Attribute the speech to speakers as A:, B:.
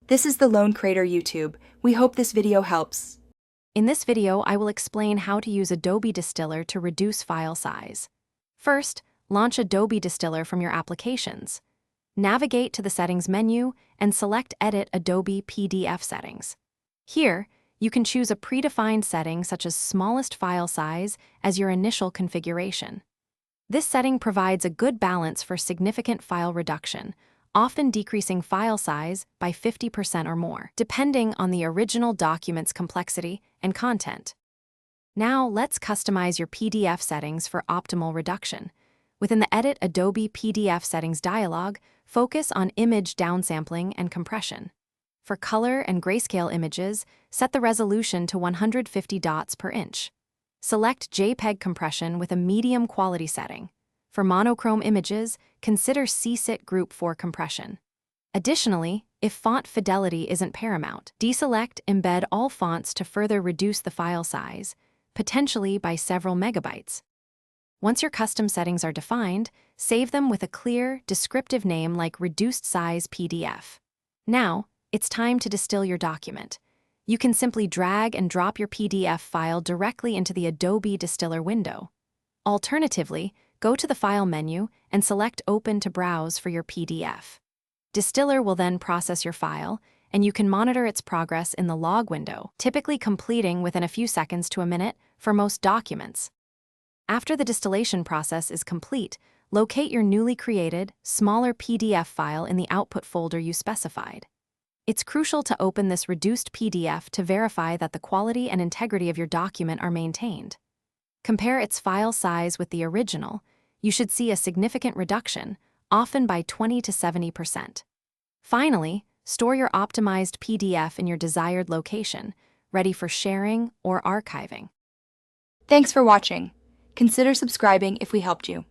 A: This is the Lone Crater YouTube. We hope this video helps.
B: In this video, I will explain how to use Adobe Distiller to reduce file size. First, launch Adobe Distiller from your applications. Navigate to the Settings menu and select Edit Adobe PDF Settings. Here, you can choose a predefined setting such as smallest file size as your initial configuration. This setting provides a good balance for significant file reduction, often decreasing file size by 50% or more, depending on the original document's complexity and content. Now, let's customize your PDF settings for optimal reduction. Within the Edit Adobe PDF Settings dialog, focus on image downsampling and compression. For color and grayscale images, set the resolution to 150 dots per inch. Select JPEG compression with a medium quality setting. For monochrome images, consider CSIT Group 4 compression. Additionally, if font fidelity isn't paramount, deselect Embed all fonts to further reduce the file size, potentially by several megabytes. Once your custom settings are defined, save them with a clear, descriptive name like Reduced Size PDF. Now, it's time to distill your document. You can simply drag and drop your PDF file directly into the Adobe Distiller window. Alternatively, go to the File menu and select Open to browse for your PDF. Distiller will then process your file, and you can monitor its progress in the log window, typically completing within a few seconds to a minute for most documents. After the distillation process is complete, locate your newly created, smaller PDF file in the output folder you specified. It's crucial to open this reduced PDF to verify that the quality and integrity of your document are maintained. Compare its file size with the original. You should see a significant reduction, often by 20 to 70%. Finally, store your optimized PDF in your desired location, ready for sharing or archiving.
A: Thanks for watching. Consider subscribing if we helped you.